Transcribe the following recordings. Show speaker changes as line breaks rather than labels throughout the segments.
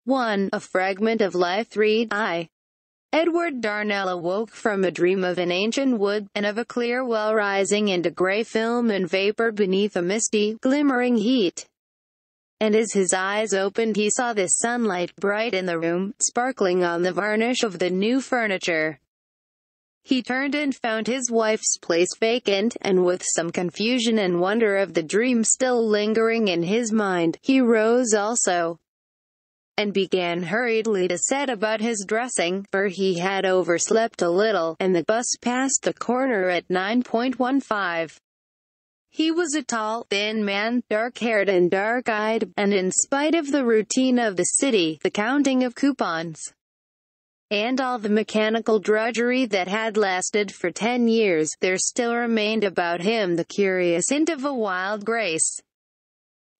1. A Fragment of Life. 3. Edward Darnell awoke from a dream of an ancient wood, and of a clear well rising into grey film and vapour beneath a misty, glimmering heat. And as his eyes opened he saw the sunlight bright in the room, sparkling on the varnish of the new furniture. He turned and found his wife's place vacant, and with some confusion and wonder of the dream still lingering in his mind, he rose also, and began hurriedly to set about his dressing, for he had overslept a little, and the bus passed the corner at 9:15. He was a tall, thin man, dark-haired and dark-eyed, and in spite of the routine of the city, the counting of coupons, and all the mechanical drudgery that had lasted for 10 years, there still remained about him the curious hint of a wild grace,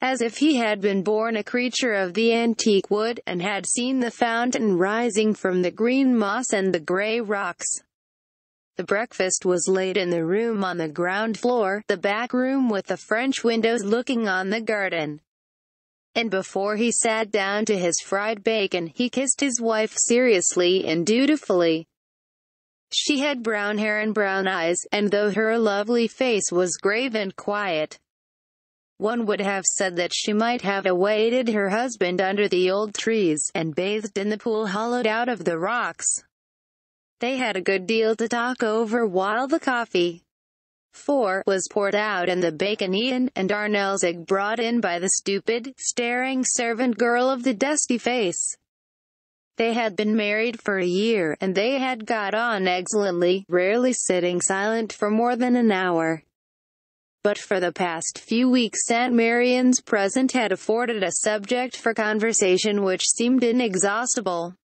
as if he had been born a creature of the antique wood, and had seen the fountain rising from the green moss and the grey rocks. The breakfast was laid in the room on the ground floor, the back room with the French windows looking on the garden. And before he sat down to his fried bacon, he kissed his wife seriously and dutifully. She had brown hair and brown eyes, and though her lovely face was grave and quiet, one would have said that she might have awaited her husband under the old trees, and bathed in the pool hollowed out of the rocks. They had a good deal to talk over while the coffee was poured out and the bacon eaten, and Darnell's egg brought in by the stupid, staring servant girl of the dusty face. They had been married for a year, and they had got on excellently, rarely sitting silent for more than an hour. But for the past few weeks Aunt Marian's presence had afforded a subject for conversation which seemed inexhaustible.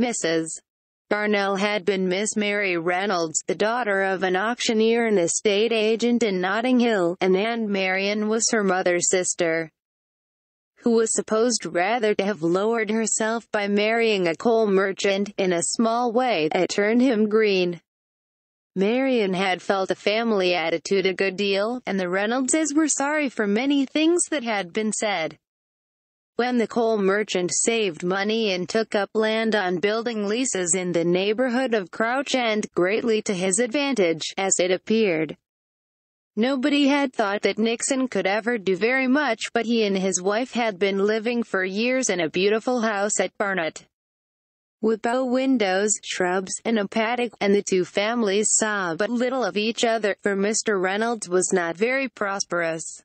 Mrs. Darnell had been Miss Mary Reynolds, the daughter of an auctioneer and estate agent in Notting Hill, and Aunt Marian was her mother's sister, who was supposed rather to have lowered herself by marrying a coal merchant, in a small way, at Turnham Green. Marian had felt a family attitude a good deal, and the Reynoldses were sorry for many things that had been said. When the coal merchant saved money and took up land on building leases in the neighborhood of Crouch End, greatly to his advantage, as it appeared, nobody had thought that Nixon could ever do very much, but he and his wife had been living for years in a beautiful house at Barnet, with bow windows, shrubs, and a paddock, and the two families saw but little of each other, for Mr. Reynolds was not very prosperous.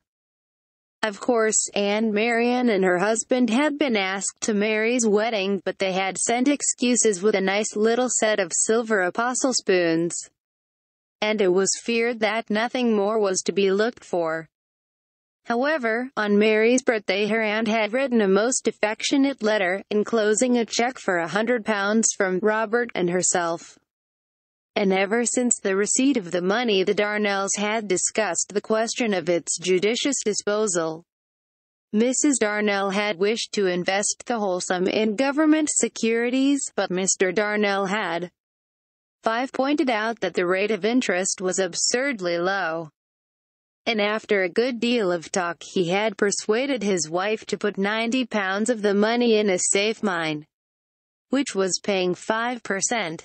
Of course, Aunt Marian and her husband had been asked to Mary's wedding, but they had sent excuses with a nice little set of silver apostle spoons, and it was feared that nothing more was to be looked for. However, on Mary's birthday her aunt had written a most affectionate letter, enclosing a cheque for £100 from Robert and herself. And ever since the receipt of the money the Darnells had discussed the question of its judicious disposal. Mrs. Darnell had wished to invest the whole sum in government securities, but Mr. Darnell had pointed out that the rate of interest was absurdly low. And after a good deal of talk he had persuaded his wife to put £90 of the money in a safe mine, which was paying 5%.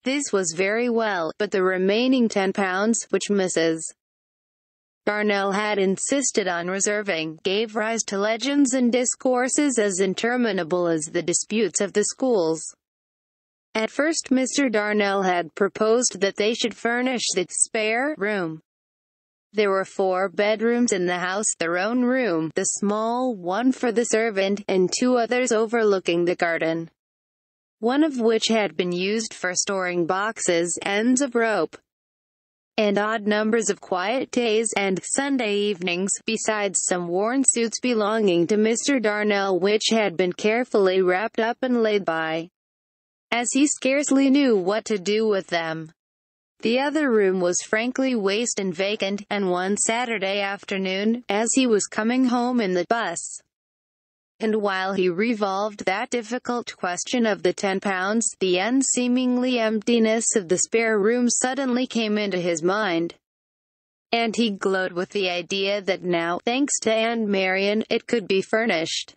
This was very well, but the remaining £10, which Mrs. Darnell had insisted on reserving, gave rise to legends and discourses as interminable as the disputes of the schools. At first Mr. Darnell had proposed that they should furnish the spare room. There were 4 bedrooms in the house, their own room, the small one for the servant, and 2 others overlooking the garden, one of which had been used for storing boxes, ends of rope, and odd numbers of quiet days and Sunday evenings, besides some worn suits belonging to Mr. Darnell which had been carefully wrapped up and laid by, as he scarcely knew what to do with them. The other room was frankly waste and vacant, and one Saturday afternoon, as he was coming home in the bus, and while he revolved that difficult question of the £10, the unseemingly emptiness of the spare room suddenly came into his mind, and he glowed with the idea that now, thanks to Aunt Marian, it could be furnished.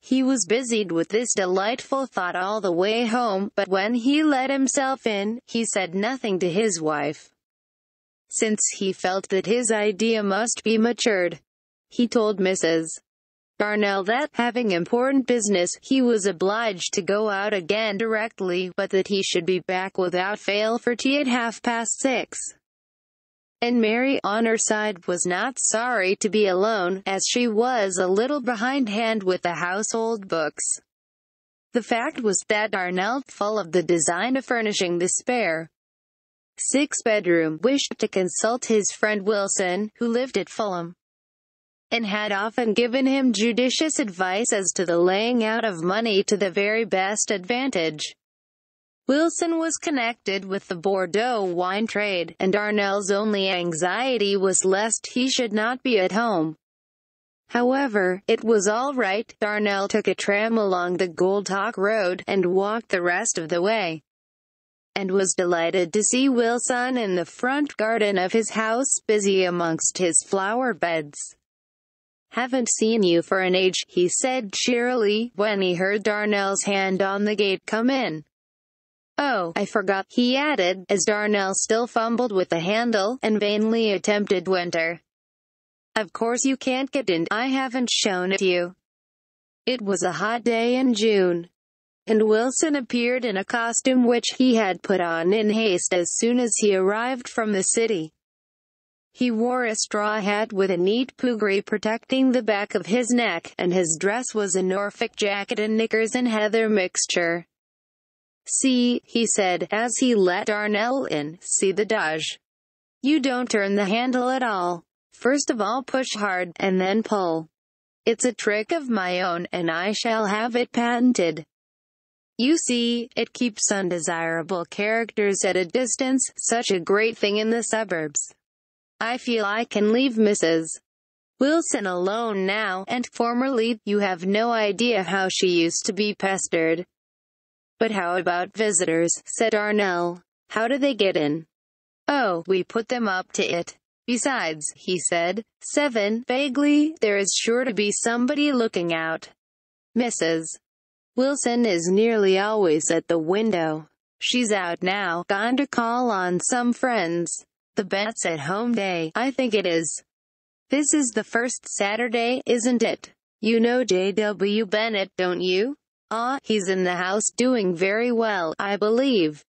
He was busied with this delightful thought all the way home, but when he let himself in, he said nothing to his wife. Since he felt that his idea must be matured, he told Mrs. Darnell that, having important business, he was obliged to go out again directly, but that he should be back without fail for tea at 6:30. And Mary, on her side, was not sorry to be alone, as she was a little behindhand with the household books. The fact was that Darnell, full of the design of furnishing the spare six-bedroom, wished to consult his friend Wilson, who lived at Fulham, and had often given him judicious advice as to the laying out of money to the very best advantage. Wilson was connected with the Bordeaux wine trade, and Darnell's only anxiety was lest he should not be at home. However, it was all right. Darnell took a tram along the Goldhawk Road, and walked the rest of the way, and was delighted to see Wilson in the front garden of his house, busy amongst his flower beds. "Haven't seen you for an age," he said cheerily, when he heard Darnell's hand on the gate come in. "Oh, I forgot," he added, as Darnell still fumbled with the handle, and vainly attempted to enter. "Of course you can't get in. I haven't shown it you." It was a hot day in June, and Wilson appeared in a costume which he had put on in haste as soon as he arrived from the city. He wore a straw hat with a neat puggree protecting the back of his neck, and his dress was a Norfolk jacket and knickers and heather mixture. "See," he said, as he let Darnell in, "see the dodge. You don't turn the handle at all. First of all push hard, and then pull. It's a trick of my own, and I shall have it patented. You see, it keeps undesirable characters at a distance, such a great thing in the suburbs. I feel I can leave Mrs. Wilson alone now, and formerly, you have no idea how she used to be pestered." "But how about visitors?" said Darnell. "How do they get in?" "Oh, we put them up to it. Besides," he said, 7, vaguely, "there is sure to be somebody looking out. Mrs. Wilson is nearly always at the window. She's out now, gone to call on some friends. The Bennets at home day, I think it is. This is the first Saturday, isn't it? You know J.W. Bennet, don't you? Ah, he's in the house, doing very well, I believe.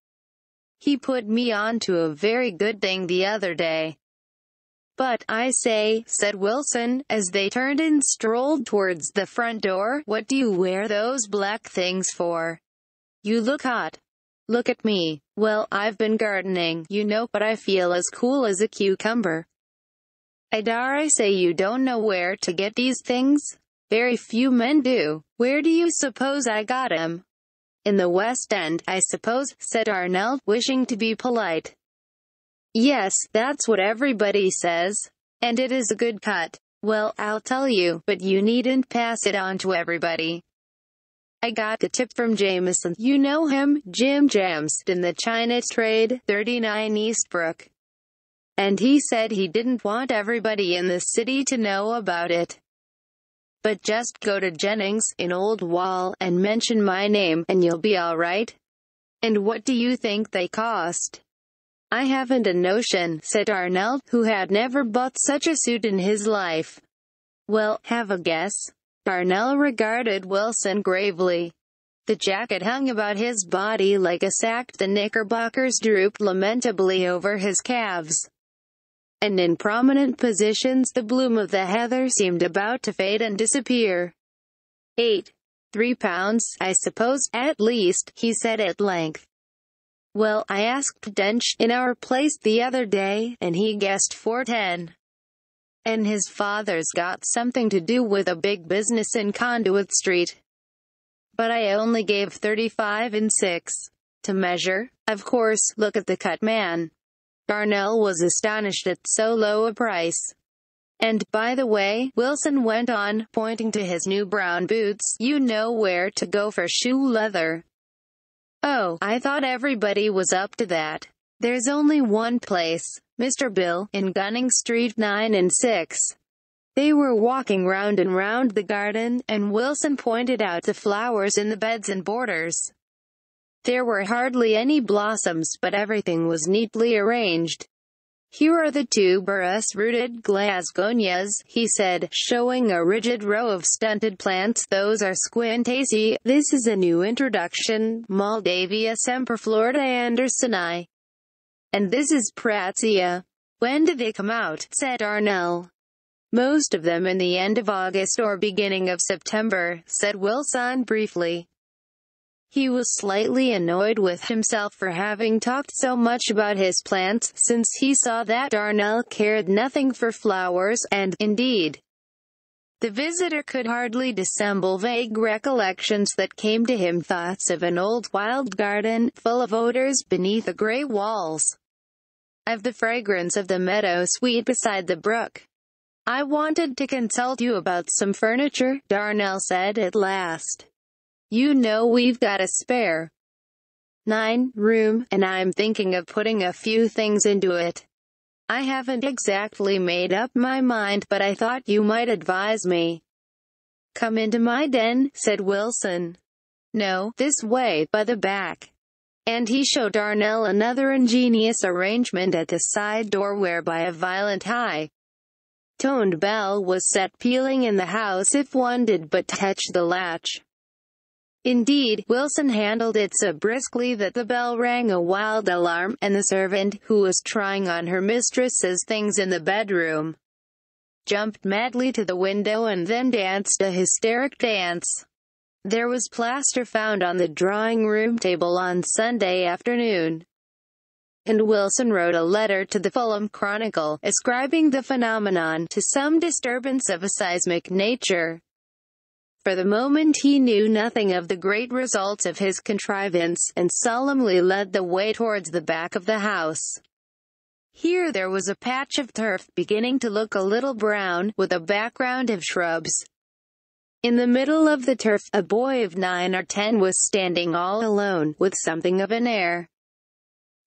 He put me on to a very good thing the other day." "But, I say," said Wilson, as they turned and strolled towards the front door, "what do you wear those black things for? You look hot. Look at me. Well, I've been gardening, you know, but I feel as cool as a cucumber." "I dare say you don't know where to get these things? Very few men do. Where do you suppose I got 'em?" "In the West End, I suppose," said Darnell, wishing to be polite. "Yes, that's what everybody says. And it is a good cut. Well, I'll tell you, but you needn't pass it on to everybody. I got a tip from Jameson. You know him, Jim Jams, in the China trade, 39 Eastbrook. And he said he didn't want everybody in the city to know about it. But just go to Jennings, in Old Wall, and mention my name, and you'll be all right." "And what do you think they cost?" "I haven't a notion," said Darnell, who had never bought such a suit in his life. "Well, have a guess." Darnell regarded Wilson gravely. The jacket hung about his body like a sack, the knickerbockers drooped lamentably over his calves, and in prominent positions the bloom of the heather seemed about to fade and disappear. £3, I suppose, at least," he said at length. "Well, I asked Dench, in our place, the other day, and he guessed 4.10. And his father's got something to do with a big business in Conduit Street. But I only gave 35 and 6. To measure, of course. Look at the cut, man." Darnell was astonished at so low a price. "And, by the way," Wilson went on, pointing to his new brown boots, "you know where to go for shoe leather." "Oh, I thought everybody was up to that. There's only one place, Mr. Bill, in Gunning Street 9 and 6. They were walking round and round the garden, and Wilson pointed out the flowers in the beds and borders. There were hardly any blossoms, but everything was neatly arranged. "Here are the tuberous-rooted Glasgonias," he said, showing a rigid row of stunted plants. "Those are Squintaceae. This is a new introduction, Moldavia semperflorida andersoni. And this is Pratzia." "When did they come out?" said Darnell. "Most of them in the end of August or beginning of September," said Wilson briefly. He was slightly annoyed with himself for having talked so much about his plants, since he saw that Darnell cared nothing for flowers, and, indeed, the visitor could hardly dissemble vague recollections that came to him, thoughts of an old wild garden, full of odors, beneath the gray walls, of the fragrance of the meadow sweet beside the brook. "I wanted to consult you about some furniture," Darnell said at last. "You know we've got a spare 9-room, and I'm thinking of putting a few things into it. I haven't exactly made up my mind, but I thought you might advise me." "Come into my den," said Wilson. "No, this way, by the back." And he showed Darnell another ingenious arrangement at the side door whereby a violent high-toned bell was set pealing in the house if one did but touch the latch. Indeed, Wilson handled it so briskly that the bell rang a wild alarm, and the servant, who was trying on her mistress's things in the bedroom, jumped madly to the window and then danced a hysteric dance. There was plaster found on the drawing-room table on Sunday afternoon, and Wilson wrote a letter to the Fulham Chronicle, ascribing the phenomenon to some disturbance of a seismic nature. For the moment he knew nothing of the great results of his contrivance, and solemnly led the way towards the back of the house. Here there was a patch of turf, beginning to look a little brown, with a background of shrubs. In the middle of the turf, a boy of 9 or 10 was standing all alone, with something of an air.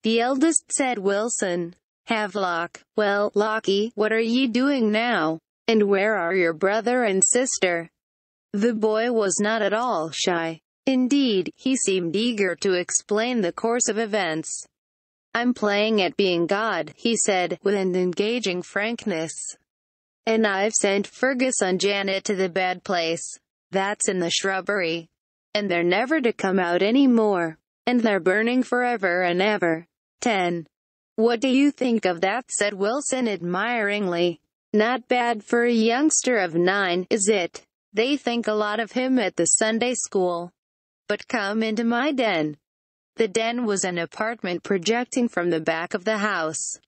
"The eldest," said Wilson. "Havelock. Well, Lockie, what are ye doing now? And where are your brother and sister?" The boy was not at all shy. Indeed, he seemed eager to explain the course of events. "I'm playing at being God," he said, with an engaging frankness. "And I've sent Fergus and Janet to the bed place. That's in the shrubbery. And they're never to come out any more. And they're burning forever and ever. 10. "What do you think of that?" said Wilson admiringly. "Not bad for a youngster of 9, is it? They think a lot of him at the Sunday school. But come into my den." The den was an apartment projecting from the back of the house.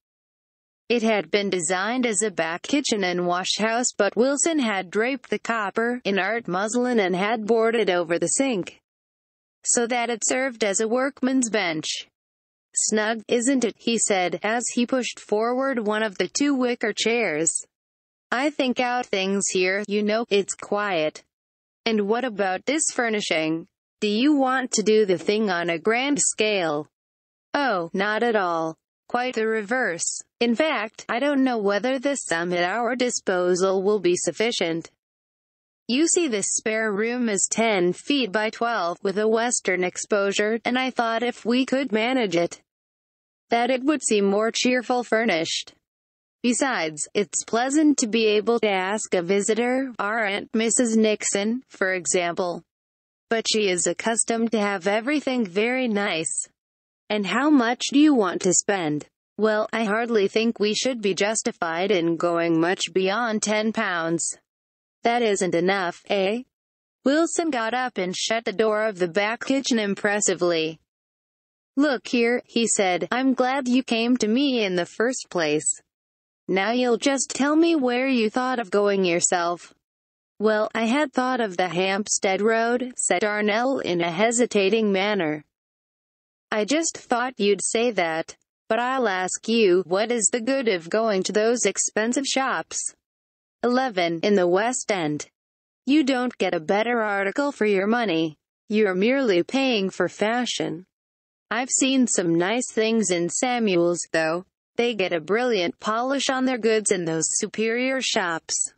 It had been designed as a back kitchen and wash-house, but Wilson had draped the copper in art muslin and had boarded over the sink, so that it served as a workman's bench. "Snug, isn't it?" he said, as he pushed forward one of the 2 wicker chairs. "I think out things here, you know. It's quiet. And what about this furnishing? Do you want to do the thing on a grand scale?" "Oh, not at all. Quite the reverse. In fact, I don't know whether the sum at our disposal will be sufficient. You see, this spare room is 10 feet by 12, with a western exposure, and I thought if we could manage it, that it would seem more cheerful furnished. Besides, it's pleasant to be able to ask a visitor, our Aunt Mrs. Nixon, for example. But she is accustomed to have everything very nice." "And how much do you want to spend?" "Well, I hardly think we should be justified in going much beyond £10. That isn't enough, eh?" Wilson got up and shut the door of the back kitchen impressively. "Look here," he said, "I'm glad you came to me in the first place. Now you'll just tell me where you thought of going yourself." "Well, I had thought of the Hampstead Road," said Darnell in a hesitating manner. "I just thought you'd say that. But I'll ask you, what is the good of going to those expensive shops? 11, in the West End. You don't get a better article for your money. You're merely paying for fashion. I've seen some nice things in Samuel's, though. They get a brilliant polish on their goods in those superior shops.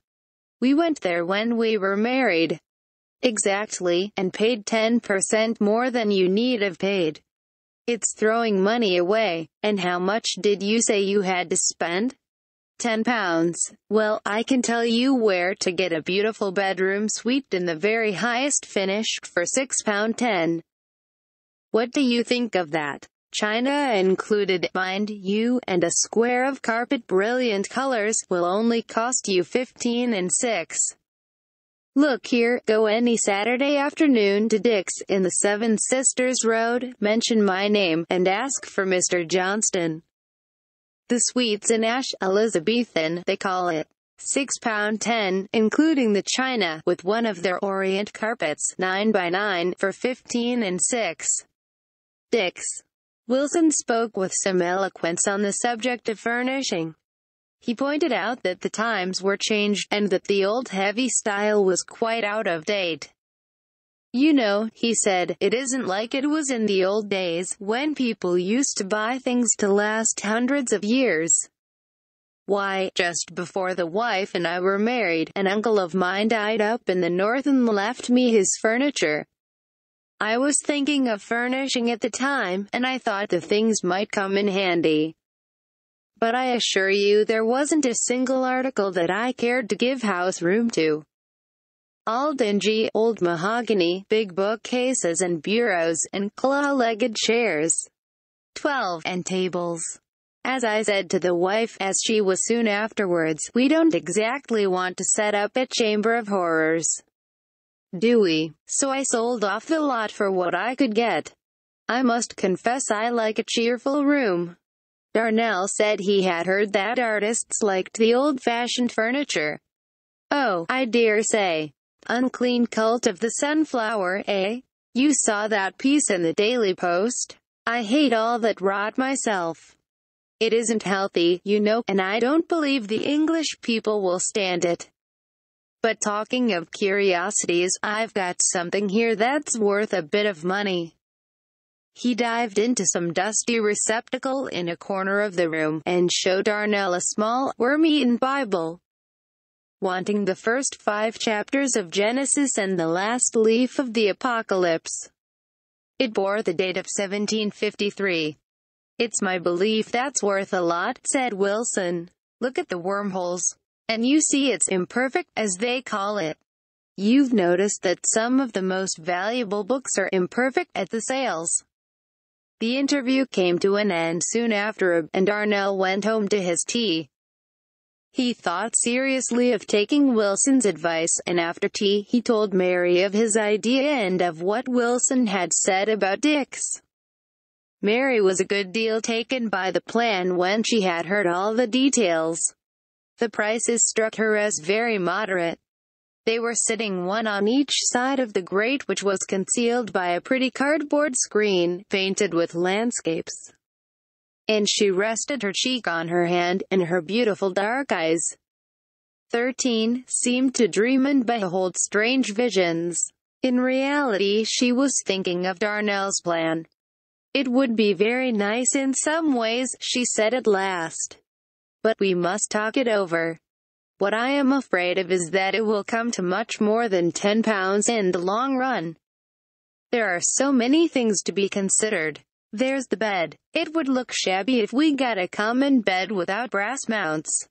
We went there when we were married. Exactly, and paid 10% more than you need have paid. It's throwing money away. And how much did you say you had to spend? £10. Well, I can tell you where to get a beautiful bedroom suite in the very highest finish for £6.10. What do you think of that? China included, mind you, and a square of carpet brilliant colors will only cost you 15 and 6. Look here, go any Saturday afternoon to Dick's in the Seven Sisters Road, mention my name, and ask for Mr. Johnston. The suites in Ash Elizabethan, they call it. £6.10, including the china, with one of their orient carpets, 9x9, for 15 and 6. Dick's. Wilson spoke with some eloquence on the subject of furnishing. He pointed out that the times were changed, and that the old heavy style was quite out of date. You know, he said, it isn't like it was in the old days, when people used to buy things to last hundreds of years. Why, just before the wife and I were married, an uncle of mine died up in the north and left me his furniture. I was thinking of furnishing at the time, and I thought the things might come in handy. But I assure you there wasn't a single article that I cared to give house room to. All dingy, old mahogany, big bookcases and bureaus, and claw-legged chairs. 12. And tables. As I said to the wife, as she was soon afterwards, we don't exactly want to set up a chamber of horrors. Do we? So I sold off the lot for what I could get. I must confess I like a cheerful room. Darnell said he had heard that artists liked the old-fashioned furniture. Oh, I dare say. Unclean cult of the sunflower, eh? You saw that piece in the Daily Post? I hate all that rot myself. It isn't healthy, you know, and I don't believe the English people will stand it. But talking of curiosities, I've got something here that's worth a bit of money. He dived into some dusty receptacle in a corner of the room, and showed Darnell a small, worm-eaten Bible. Wanting the first 5 chapters of Genesis and the last leaf of the Apocalypse. It bore the date of 1753. It's my belief that's worth a lot, said Wilson. Look at the wormholes. And you see it's imperfect, as they call it. You've noticed that some of the most valuable books are imperfect at the sales. The interview came to an end soon after, and Darnell went home to his tea. He thought seriously of taking Wilson's advice, and after tea, he told Mary of his idea and of what Wilson had said about Dick's. Mary was a good deal taken by the plan when she had heard all the details. The prices struck her as very moderate. They were sitting one on each side of the grate, which was concealed by a pretty cardboard screen, painted with landscapes. And she rested her cheek on her hand, and her beautiful dark eyes, 13, seemed to dream and behold strange visions. In reality, she was thinking of Darnell's plan. It would be very nice in some ways, she said at last. But we must talk it over. What I am afraid of is that it will come to much more than £10 in the long run. There are so many things to be considered. There's the bed. It would look shabby if we got a common bed without brass mounts.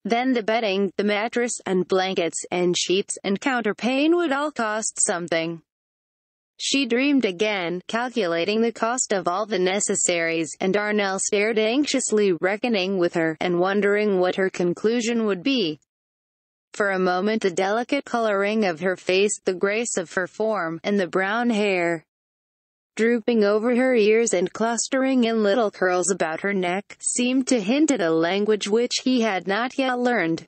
Then the bedding, the mattress, and blankets, and sheets, and counterpane would all cost something. She dreamed again, calculating the cost of all the necessaries, and Darnell stared anxiously, reckoning with her, and wondering what her conclusion would be. For a moment the delicate coloring of her face, the grace of her form, and the brown hair, drooping over her ears and clustering in little curls about her neck, seemed to hint at a language which he had not yet learned.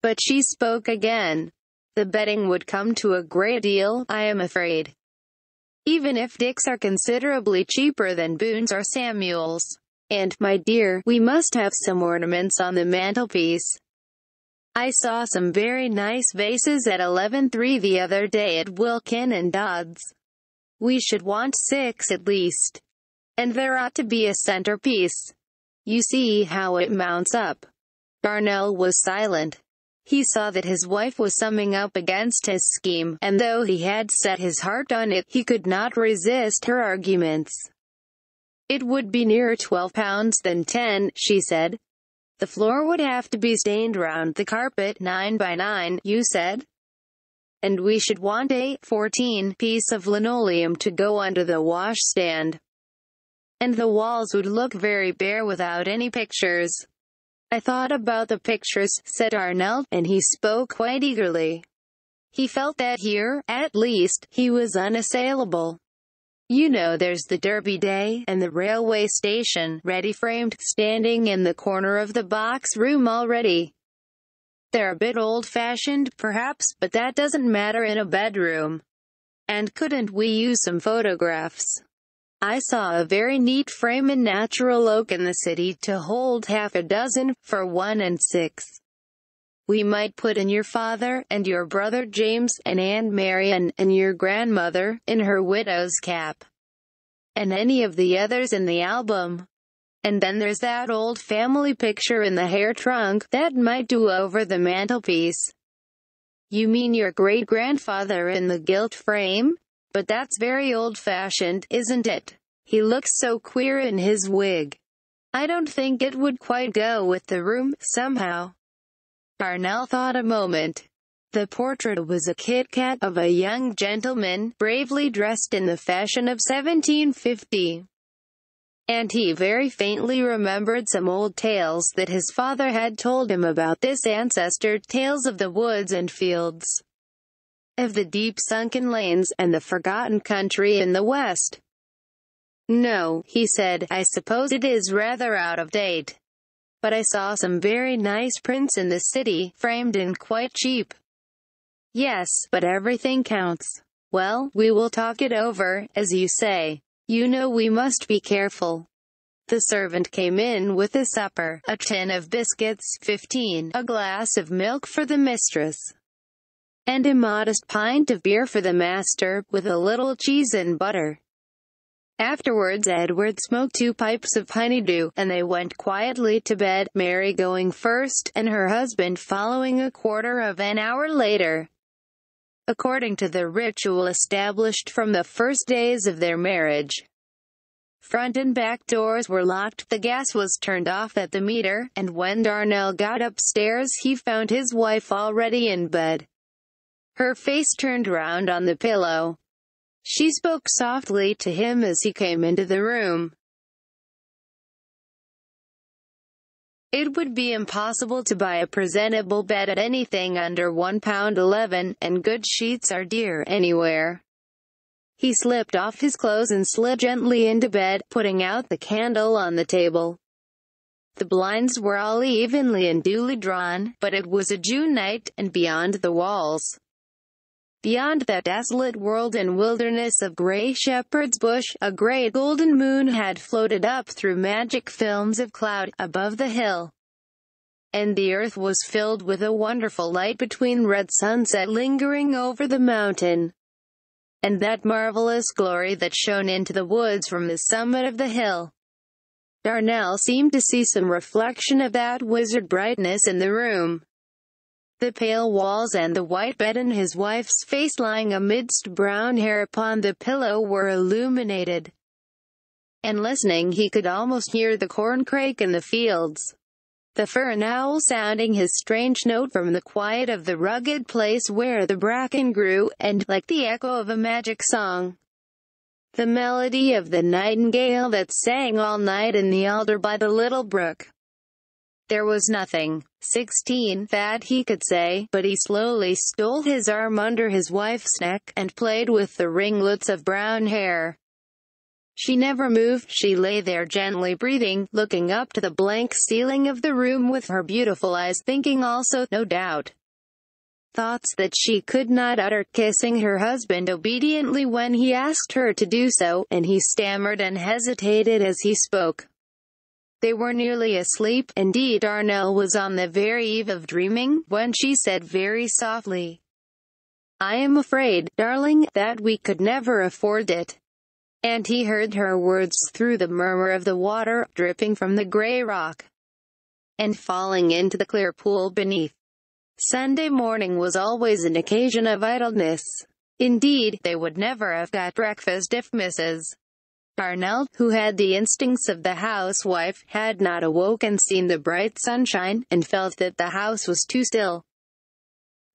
But she spoke again. The bedding would come to a great deal, I am afraid. Even if Dick's are considerably cheaper than Boone's or Samuel's. And, my dear, we must have some ornaments on the mantelpiece. I saw some very nice vases at 11.3 the other day at Wilkin and Dodd's. We should want 6 at least. And there ought to be a centerpiece. You see how it mounts up. Darnell was silent. He saw that his wife was summing up against his scheme, and though he had set his heart on it, he could not resist her arguments. "It would be nearer £12 than 10, she said. "The floor would have to be stained round the carpet 9 by 9, you said. And we should want a 14 piece of linoleum to go under the washstand. And the walls would look very bare without any pictures." "I thought about the pictures," said Darnell, and he spoke quite eagerly. He felt that here, at least, he was unassailable. "You know there's the Derby Day, and the railway station, ready framed, standing in the corner of the box room already. They're a bit old-fashioned, perhaps, but that doesn't matter in a bedroom. And couldn't we use some photographs? I saw a very neat frame in natural oak in the city to hold half a dozen, for 1 and 6. We might put in your father, and your brother James, and Aunt Marian, and your grandmother, in her widow's cap. And any of the others in the album. And then there's that old family picture in the hair trunk, that might do over the mantelpiece." "You mean your great-grandfather in the gilt frame? But that's very old-fashioned, isn't it? He looks so queer in his wig. I don't think it would quite go with the room, somehow." Darnell thought a moment. The portrait was a Kit-Kat of a young gentleman, bravely dressed in the fashion of 1750. And he very faintly remembered some old tales that his father had told him about this ancestor, tales of the woods and fields, of the deep sunken lanes, and the forgotten country in the west. "No," he said, "I suppose it is rather out of date. But I saw some very nice prints in the city, framed and quite cheap." "Yes, but everything counts. Well, we will talk it over, as you say. You know we must be careful." The servant came in with the supper, a tin of biscuits, 15, a glass of milk for the mistress, and a modest pint of beer for the master, with a little cheese and butter. Afterwards Edward smoked 2 pipes of honeydew, and they went quietly to bed, Mary going first, and her husband following a quarter of an hour later, according to the ritual established from the first days of their marriage. Front and back doors were locked, the gas was turned off at the meter, and when Darnell got upstairs he found his wife already in bed, her face turned round on the pillow. She spoke softly to him as he came into the room. It would be impossible to buy a presentable bed at anything under £1.11, and good sheets are dear anywhere. He slipped off his clothes and slid gently into bed, putting out the candle on the table. The blinds were all evenly and duly drawn, but it was a June night, and beyond the walls, beyond that desolate world and wilderness of grey shepherd's bush, a great golden moon had floated up through magic films of cloud, above the hill. And the earth was filled with a wonderful light between red sunset lingering over the mountain, and that marvelous glory that shone into the woods from the summit of the hill. Darnell seemed to see some reflection of that wizard brightness in the room. The pale walls and the white bed and his wife's face lying amidst brown hair upon the pillow were illuminated. And listening he could almost hear the corncrake in the fields, the fern owl sounding his strange note from the quiet of the rugged place where the bracken grew, and, like the echo of a magic song, the melody of the nightingale that sang all night in the alder by the little brook. There was nothing, 16, that he could say, but he slowly stole his arm under his wife's neck, and played with the ringlets of brown hair. She never moved, she lay there gently breathing, looking up to the blank ceiling of the room with her beautiful eyes, thinking also, no doubt, thoughts that she could not utter, kissing her husband obediently when he asked her to do so, and he stammered and hesitated as he spoke. They were nearly asleep. Indeed, Darnell was on the very eve of dreaming, when she said very softly, "I am afraid, darling, that we could never afford it." And he heard her words through the murmur of the water, dripping from the grey rock, and falling into the clear pool beneath. Sunday morning was always an occasion of idleness. Indeed, they would never have got breakfast if Mrs. Darnell, who had the instincts of the housewife, had not awoke and seen the bright sunshine, and felt that the house was too still.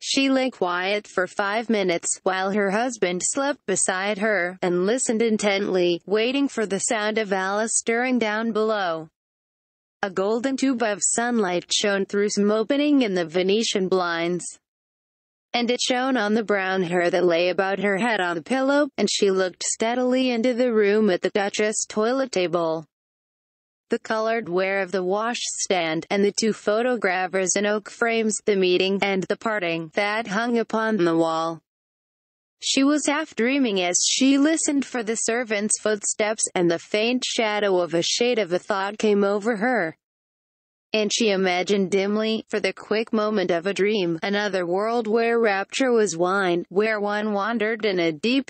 She lay quiet for 5 minutes, while her husband slept beside her, and listened intently, waiting for the sound of Alice stirring down below. A golden tube of sunlight shone through some opening in the Venetian blinds, and it shone on the brown hair that lay about her head on the pillow, and she looked steadily into the room at the Duchess' toilet table, the colored ware of the washstand, and the 2 photographers in oak frames, the meeting and the parting, that hung upon the wall. She was half dreaming as she listened for the servant's footsteps, and the faint shadow of a shade of a thought came over her. And she imagined dimly, for the quick moment of a dream, another world where rapture was wine, where one wandered in a deep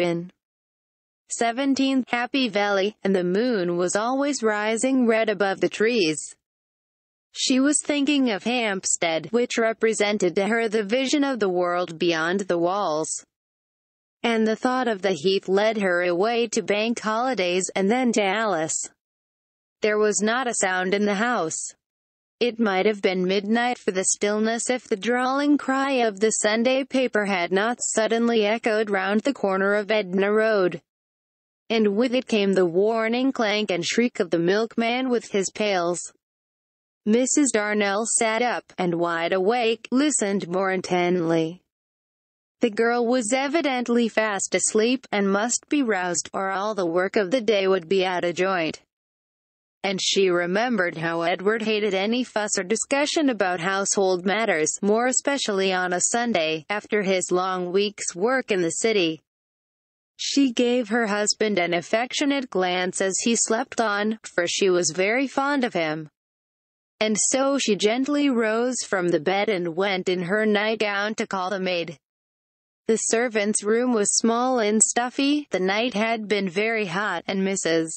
17th happy valley, and the moon was always rising red above the trees. She was thinking of Hampstead, which represented to her the vision of the world beyond the walls. And the thought of the Heath led her away to bank holidays, and then to Alice. There was not a sound in the house. It might have been midnight for the stillness if the drawling cry of the Sunday paper had not suddenly echoed round the corner of Edna Road. And with it came the warning clank and shriek of the milkman with his pails. Mrs. Darnell sat up, and wide awake, listened more intently. The girl was evidently fast asleep, and must be roused, or all the work of the day would be out of joint. And she remembered how Edward hated any fuss or discussion about household matters, more especially on a Sunday, after his long week's work in the city. She gave her husband an affectionate glance as he slept on, for she was very fond of him. And so she gently rose from the bed and went in her nightgown to call the maid. The servants' room was small and stuffy, the night had been very hot, and Mrs.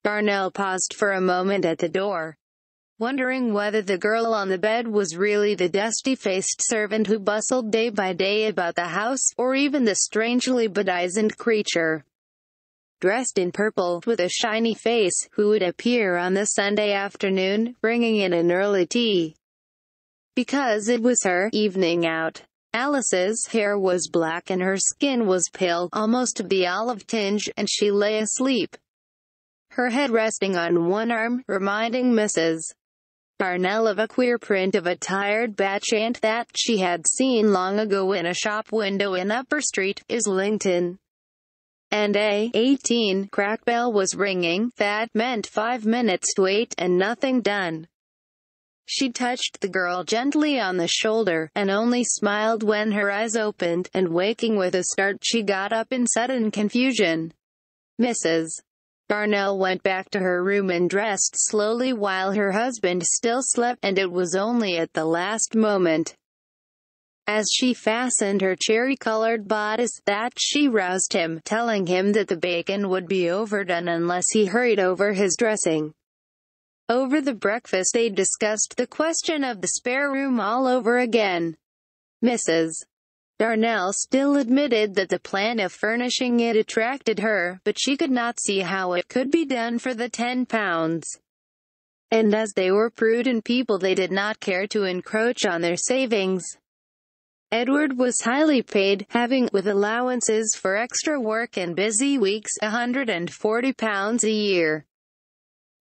Darnell paused for a moment at the door, wondering whether the girl on the bed was really the dusty-faced servant who bustled day by day about the house, or even the strangely bedizened creature, dressed in purple, with a shiny face, who would appear on the Sunday afternoon, bringing in an early tea. Because it was her evening out. Alice's hair was black and her skin was pale, almost of the olive tinge, and she lay asleep, her head resting on one arm, reminding Mrs. Darnell of a queer print of a tired batch ant that she had seen long ago in a shop window in Upper Street, Islington. And a 18 crack bell was ringing. That meant 5 minutes to wait, and nothing done. She touched the girl gently on the shoulder, and only smiled when her eyes opened, and waking with a start she got up in sudden confusion. Mrs. Darnell went back to her room and dressed slowly while her husband still slept, and it was only at the last moment, as she fastened her cherry-colored bodice, that she roused him, telling him that the bacon would be overdone unless he hurried over his dressing. Over the breakfast they discussed the question of the spare room all over again. Mrs. Darnell still admitted that the plan of furnishing it attracted her, but she could not see how it could be done for the £10. And as they were prudent people they did not care to encroach on their savings. Edward was highly paid, having, with allowances for extra work and busy weeks, £140 a year.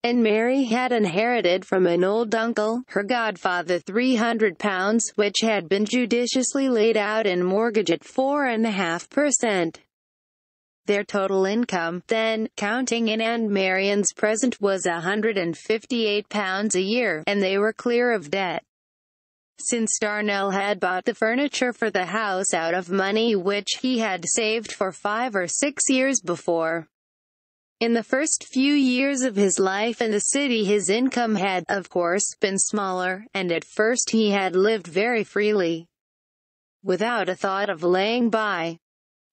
And Mary had inherited from an old uncle, her godfather, £300, which had been judiciously laid out in mortgage at 4.5%. Their total income, then, counting in Aunt Marian's present, was £158 a year, and they were clear of debt. Since Darnell had bought the furniture for the house out of money which he had saved for 5 or 6 years before. In the first few years of his life in the city his income had, of course, been smaller, and at first he had lived very freely, without a thought of laying by.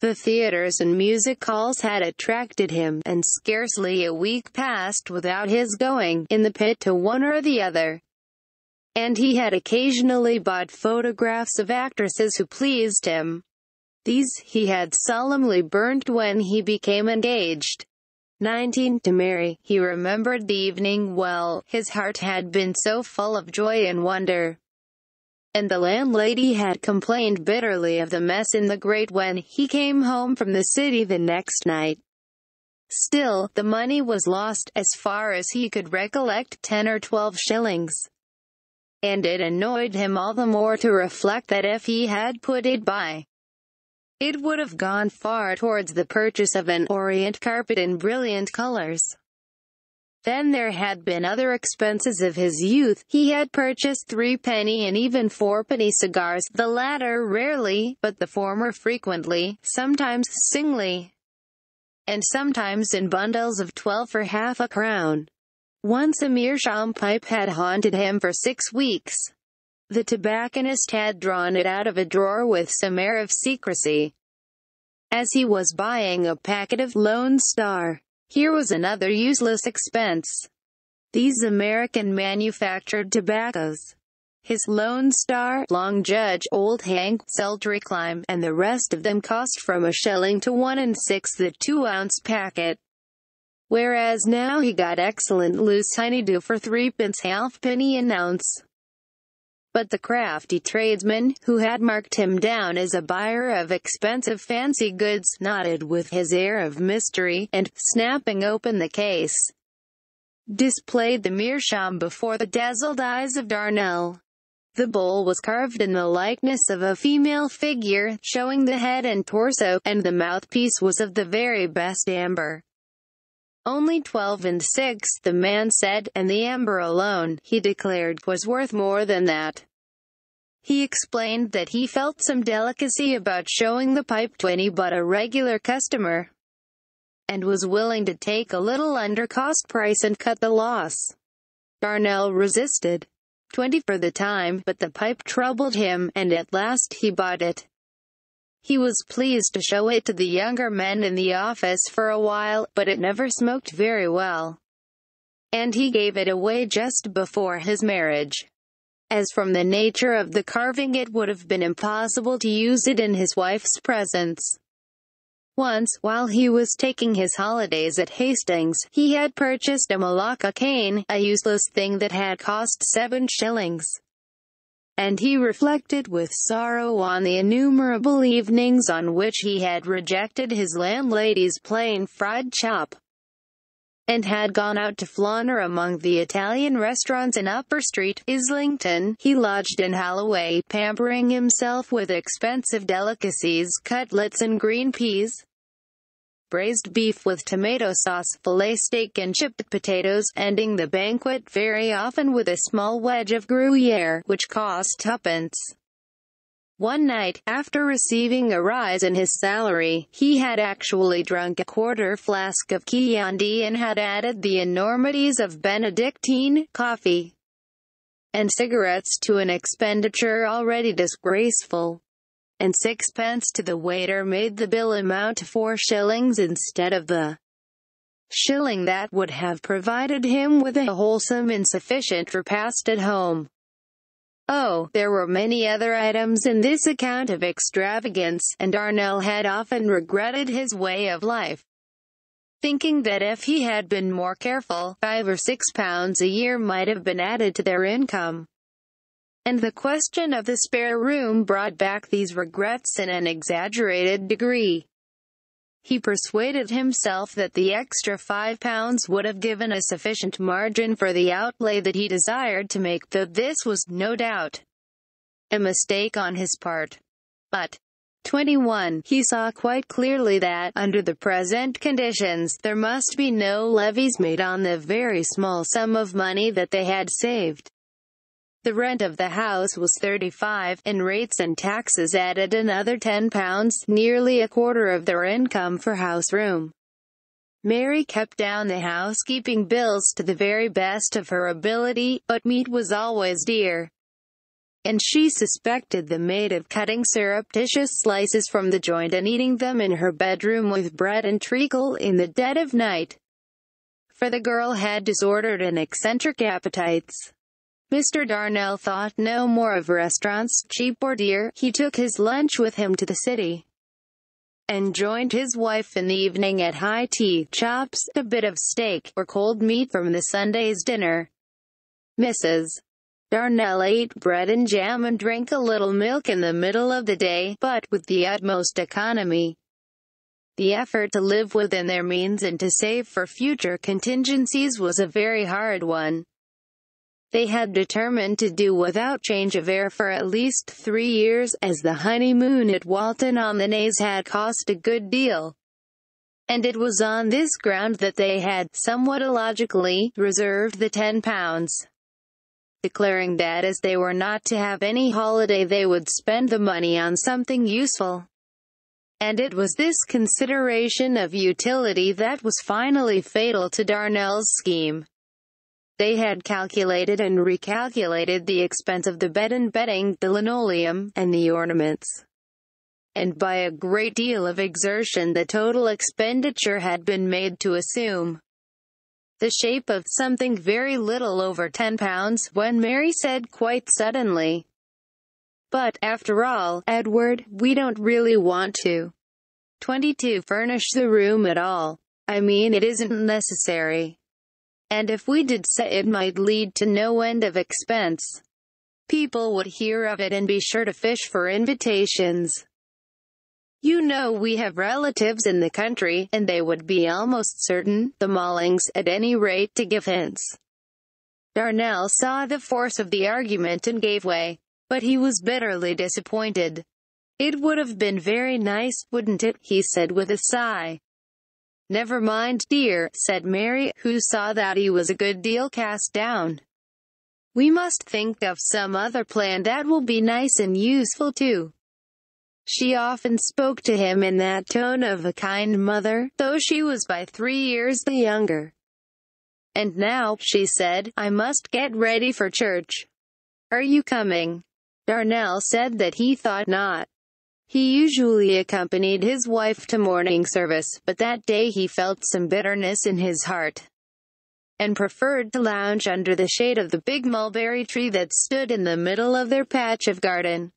The theaters and music halls had attracted him, and scarcely a week passed without his going, in the pit, to one or the other. and he had occasionally bought photographs of actresses who pleased him. These he had solemnly burnt when he became engaged. 19. To Mary, he remembered the evening well. His heart had been so full of joy and wonder. And the landlady had complained bitterly of the mess in the grate when he came home from the city the next night. Still, the money was lost, as far as he could recollect, 10 or 12 shillings. And it annoyed him all the more to reflect that if he had put it by, it would have gone far towards the purchase of an Orient carpet in brilliant colors. Then there had been other expenses of his youth. He had purchased 3-penny and even 4-penny cigars, the latter rarely, but the former frequently, sometimes singly, and sometimes in bundles of 12 for half a crown. Once a meerschaum pipe had haunted him for 6 weeks. The tobacconist had drawn it out of a drawer with some air of secrecy, as he was buying a packet of Lone Star. Here was another useless expense. These American-manufactured tobaccos, his Lone Star, Long Judge, Old Hank, Sultry Climb, and the rest of them cost from a shilling to 1 6 the 2-ounce packet. Whereas now he got excellent loose honeydew for 3 pence halfpenny an ounce. But the crafty tradesman, who had marked him down as a buyer of expensive fancy goods, nodded with his air of mystery, and, snapping open the case, displayed the meerschaum before the dazzled eyes of Darnell. The bowl was carved in the likeness of a female figure, showing the head and torso, and the mouthpiece was of the very best amber. Only 12 6, the man said, and the amber alone, he declared, was worth more than that. He explained that he felt some delicacy about showing the pipe to any but a regular customer, and was willing to take a little under cost price and cut the loss. Darnell resisted. 20 for the time, but the pipe troubled him, and at last he bought it. He was pleased to show it to the younger men in the office for a while, but it never smoked very well, and he gave it away just before his marriage, as from the nature of the carving it would have been impossible to use it in his wife's presence. Once, while he was taking his holidays at Hastings, he had purchased a Malacca cane, a useless thing that had cost 7 shillings. And he reflected with sorrow on the innumerable evenings on which he had rejected his landlady's plain fried chop, and had gone out to flauner among the Italian restaurants in Upper Street, Islington. He lodged in Holloway, pampering himself with expensive delicacies, cutlets and green peas, braised beef with tomato sauce, fillet steak and chipped potatoes, ending the banquet very often with a small wedge of Gruyere, which cost 2 pence. One night, after receiving a rise in his salary, he had actually drunk a quarter flask of Chianti and had added the enormities of Benedictine, coffee, and cigarettes to an expenditure already disgraceful. And 6 pence to the waiter made the bill amount to 4 shillings instead of the shilling that would have provided him with a wholesome and sufficient repast at home. Oh, there were many other items in this account of extravagance, and Darnell had often regretted his way of life, thinking that if he had been more careful, 5 or 6 pounds a year might have been added to their income. And the question of the spare room brought back these regrets in an exaggerated degree. He persuaded himself that the extra 5 pounds would have given a sufficient margin for the outlay that he desired to make, though this was, no doubt, a mistake on his part. But, 21, he saw quite clearly that, under the present conditions, there must be no levies made on the very small sum of money that they had saved. The rent of the house was 35, and rates and taxes added another £10, nearly a quarter of their income for house room. Mary kept down the housekeeping bills to the very best of her ability, but meat was always dear, and she suspected the maid of cutting surreptitious slices from the joint and eating them in her bedroom with bread and treacle in the dead of night, for the girl had disordered and eccentric appetites. Mr. Darnell thought no more of restaurants, cheap or dear. He took his lunch with him to the city, and joined his wife in the evening at high tea, chops, a bit of steak, or cold meat from the Sunday's dinner. Mrs. Darnell ate bread and jam and drank a little milk in the middle of the day, but with the utmost economy. The effort to live within their means and to save for future contingencies was a very hard one. They had determined to do without change of air for at least 3 years, as the honeymoon at Walton-on-the-Naze had cost a good deal. And it was on this ground that they had, somewhat illogically, reserved the £10, declaring that as they were not to have any holiday they would spend the money on something useful. And it was this consideration of utility that was finally fatal to Darnell's scheme. They had calculated and recalculated the expense of the bed and bedding, the linoleum, and the ornaments. And by a great deal of exertion the total expenditure had been made to assume the shape of something very little over £10, when Mary said quite suddenly, "But, after all, Edward, we don't really want to 22 furnish the room at all. I mean, it isn't necessary. And if we did so, it might lead to no end of expense. People would hear of it and be sure to fish for invitations. You know we have relatives in the country, and they would be almost certain, the Mallings, at any rate, to give hints." Darnell saw the force of the argument and gave way. But he was bitterly disappointed. "It would have been very nice, wouldn't it?" he said with a sigh. "Never mind, dear," said Mary, who saw that he was a good deal cast down. "We must think of some other plan that will be nice and useful too." She often spoke to him in that tone of a kind mother, though she was by 3 years the younger. "And now," she said, "I must get ready for church. Are you coming?" Darnell said that he thought not. He usually accompanied his wife to morning service, but that day he felt some bitterness in his heart, and preferred to lounge under the shade of the big mulberry tree that stood in the middle of their patch of garden,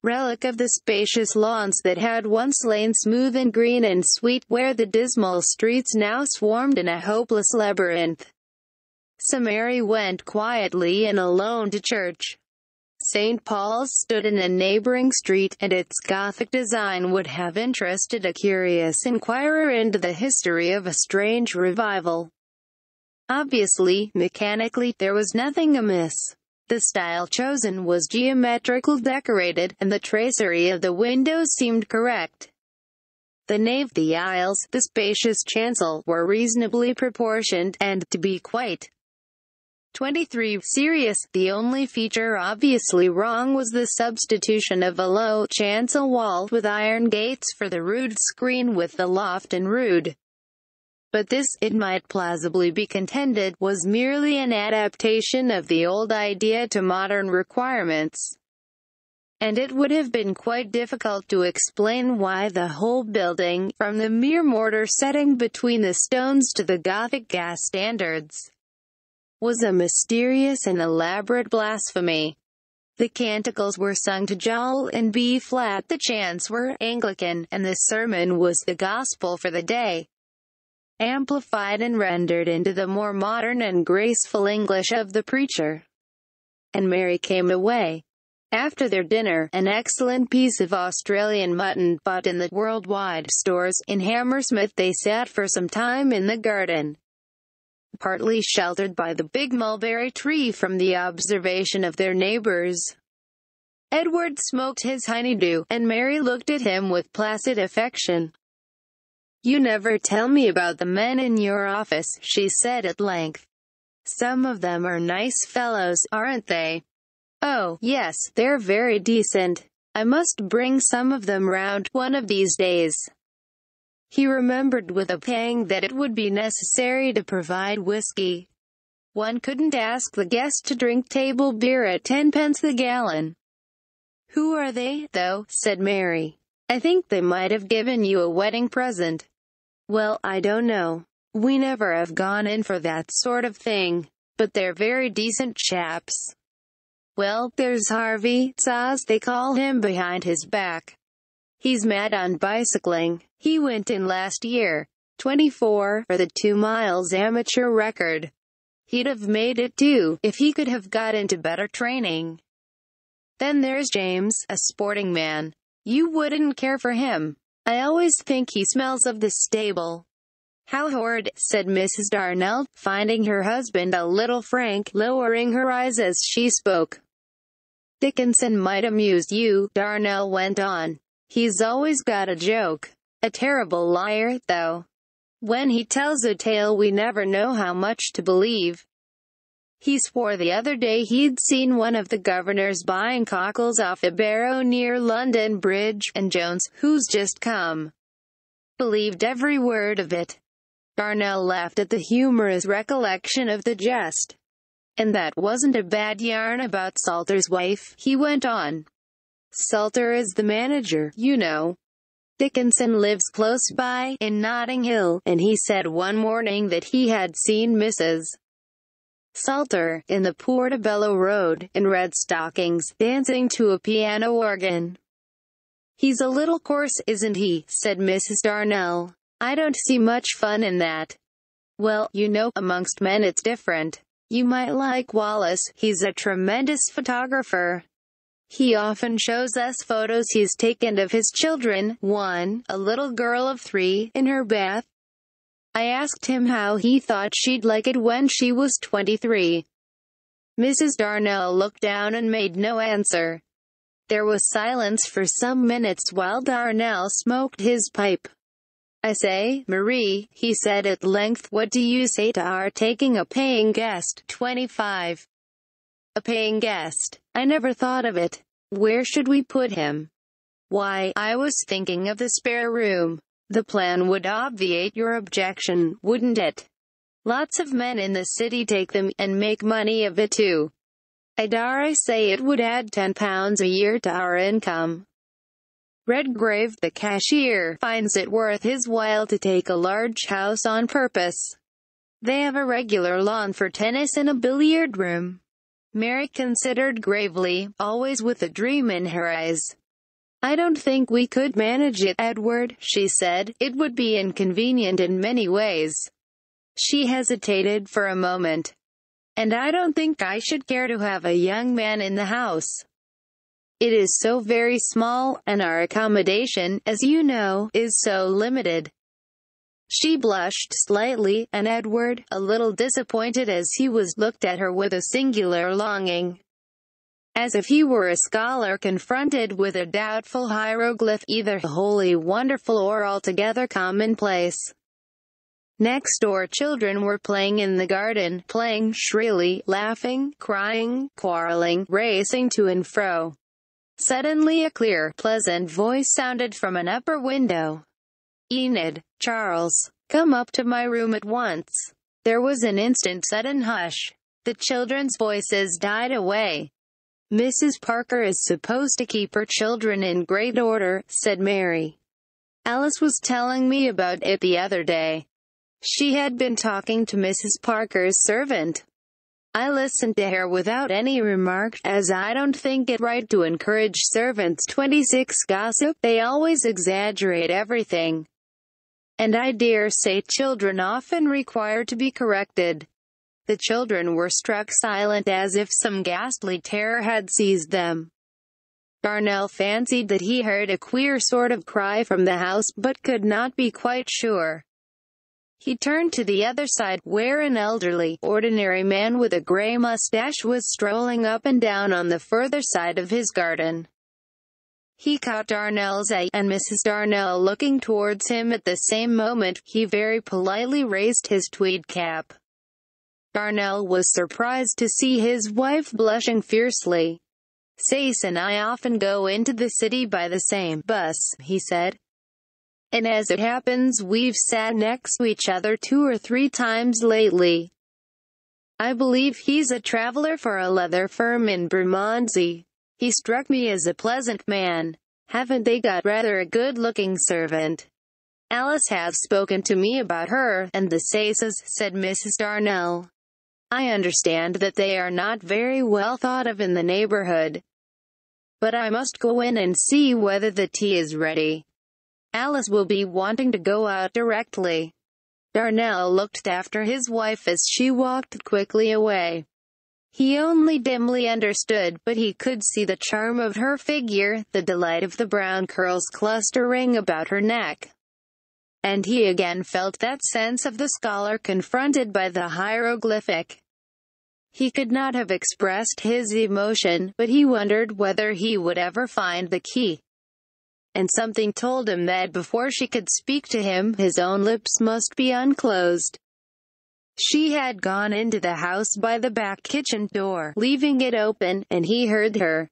relic of the spacious lawns that had once lain smooth and green and sweet, where the dismal streets now swarmed in a hopeless labyrinth. So Mary went quietly and alone to church. St. Paul's stood in a neighboring street, and its Gothic design would have interested a curious inquirer into the history of a strange revival. Obviously, mechanically, there was nothing amiss. The style chosen was geometrical decorated, and the tracery of the windows seemed correct. The nave, the aisles, the spacious chancel, were reasonably proportioned, and, to be quite 23 serious, the only feature obviously wrong was the substitution of a low chancel wall with iron gates for the rood screen with the loft and rood. But this, it might plausibly be contended, was merely an adaptation of the old idea to modern requirements. And it would have been quite difficult to explain why the whole building, from the mere mortar setting between the stones to the Gothic gas standards, was a mysterious and elaborate blasphemy. The canticles were sung to Jol in B flat, the chants were Anglican, and the sermon was the gospel for the day, amplified and rendered into the more modern and graceful English of the preacher. And Mary came away, after their dinner, an excellent piece of Australian mutton, bought in the worldwide stores. In Hammersmith they sat for some time in the garden, partly sheltered by the big mulberry tree from the observation of their neighbors. Edward smoked his honeydew, and Mary looked at him with placid affection. "You never tell me about the men in your office," she said at length. "Some of them are nice fellows, aren't they?" "Oh, yes, they're very decent. I must bring some of them round, one of these days." He remembered with a pang that it would be necessary to provide whiskey. One couldn't ask the guest to drink table beer at 10 pence the gallon. "Who are they, though?" said Mary. "I think they might have given you a wedding present." "Well, I don't know. We never have gone in for that sort of thing. but they're very decent chaps. Well, there's Harvey, Saz they call him behind his back. He's mad on bicycling. He went in last year, 24, for the 2 miles amateur record. He'd have made it too, if he could have got into better training. Then there's James, a sporting man. You wouldn't care for him. I always think he smells of the stable. How horrid, said Mrs. Darnell, finding her husband a little frank, lowering her eyes as she spoke. Dickinson might amuse you, Darnell went on. He's always got a joke. A terrible liar, though. When he tells a tale we never know how much to believe. He swore the other day he'd seen one of the governors buying cockles off a barrow near London Bridge, and Jones, who's just come, believed every word of it. Darnell laughed at the humorous recollection of the jest. And that wasn't a bad yarn about Salter's wife, he went on. Salter is the manager, you know. Dickinson lives close by, in Notting Hill, and he said one morning that he had seen Mrs. Salter, in the Portobello Road, in red stockings, dancing to a piano organ. He's a little coarse, isn't he, said Mrs. Darnell. I don't see much fun in that. Well, you know, amongst men it's different. You might like Wallace, he's a tremendous photographer. He often shows us photos he's taken of his children, one, a little girl of 3, in her bath. I asked him how he thought she'd like it when she was 23. Mrs. Darnell looked down and made no answer. There was silence for some minutes while Darnell smoked his pipe. I say, Marie, he said at length, what do you say to our taking a paying guest, 25? A paying guest? I never thought of it. Where should we put him? Why, I was thinking of the spare room. The plan would obviate your objection, wouldn't it? Lots of men in the city take them, and make money of it too. I dare say it would add £10 a year to our income. Redgrave, the cashier, finds it worth his while to take a large house on purpose. They have a regular lawn for tennis and a billiard room. Mary considered gravely, always with a dream in her eyes. I don't think we could manage it, Edward, she said. It would be inconvenient in many ways. She hesitated for a moment. And I don't think I should care to have a young man in the house. It is so very small, and our accommodation, as you know, is so limited. She blushed slightly, and Edward, a little disappointed as he was, looked at her with a singular longing. As if he were a scholar confronted with a doubtful hieroglyph, either wholly wonderful or altogether commonplace. Next door children were playing in the garden, playing shrilly, laughing, crying, quarreling, racing to and fro. Suddenly a clear, pleasant voice sounded from an upper window. Enid, Charles, come up to my room at once. There was an instant sudden hush. The children's voices died away. Mrs. Parker is supposed to keep her children in great order, said Mary. Alice was telling me about it the other day. She had been talking to Mrs. Parker's servant. I listened to her without any remark, as I don't think it right to encourage servants' 26 gossip. They always exaggerate everything. And I dare say children often require to be corrected. The children were struck silent as if some ghastly terror had seized them. Darnell fancied that he heard a queer sort of cry from the house, but could not be quite sure. He turned to the other side, where an elderly, ordinary man with a grey mustache was strolling up and down on the further side of his garden. He caught Darnell's eye, and Mrs. Darnell looking towards him at the same moment, he very politely raised his tweed cap. Darnell was surprised to see his wife blushing fiercely. Sace and I often go into the city by the same bus, he said. And as it happens, we've sat next to each other 2 or 3 times lately. I believe he's a traveler for a leather firm in Bermondsey. He struck me as a pleasant man. Haven't they got rather a good-looking servant? Alice has spoken to me about her, and the Saces, said Mrs. Darnell. I understand that they are not very well thought of in the neighborhood. But I must go in and see whether the tea is ready. Alice will be wanting to go out directly." Darnell looked after his wife as she walked quickly away. He only dimly understood, but he could see the charm of her figure, the delight of the brown curls clustering about her neck. And he again felt that sense of the scholar confronted by the hieroglyphic. He could not have expressed his emotion, but he wondered whether he would ever find the key. And something told him that before she could speak to him, his own lips must be unclosed. She had gone into the house by the back kitchen door, leaving it open, and he heard her.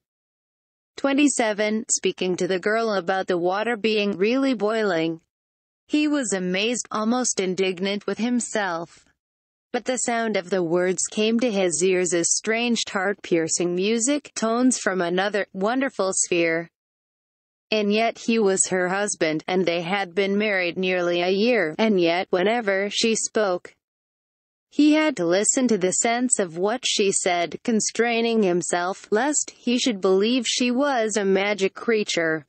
27, speaking to the girl about the water being really boiling. He was amazed, almost indignant with himself. But the sound of the words came to his ears as strange, heart-piercing music, tones from another, wonderful sphere. And yet he was her husband, and they had been married nearly a year, and yet whenever she spoke, he had to listen to the sense of what she said, constraining himself, lest he should believe she was a magic creature,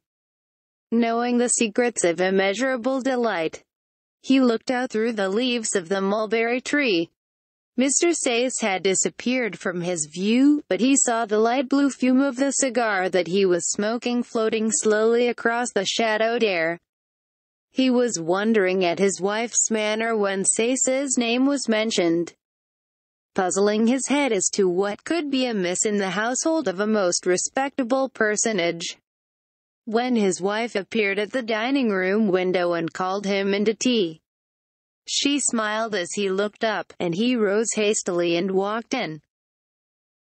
knowing the secrets of immeasurable delight. He looked out through the leaves of the mulberry tree. Mr. Sayce had disappeared from his view, but he saw the light blue fume of the cigar that he was smoking floating slowly across the shadowed air. He was wondering at his wife's manner when Sayce's name was mentioned, puzzling his head as to what could be amiss in the household of a most respectable personage, when his wife appeared at the dining-room window and called him in to tea. She smiled as he looked up, and he rose hastily and walked in,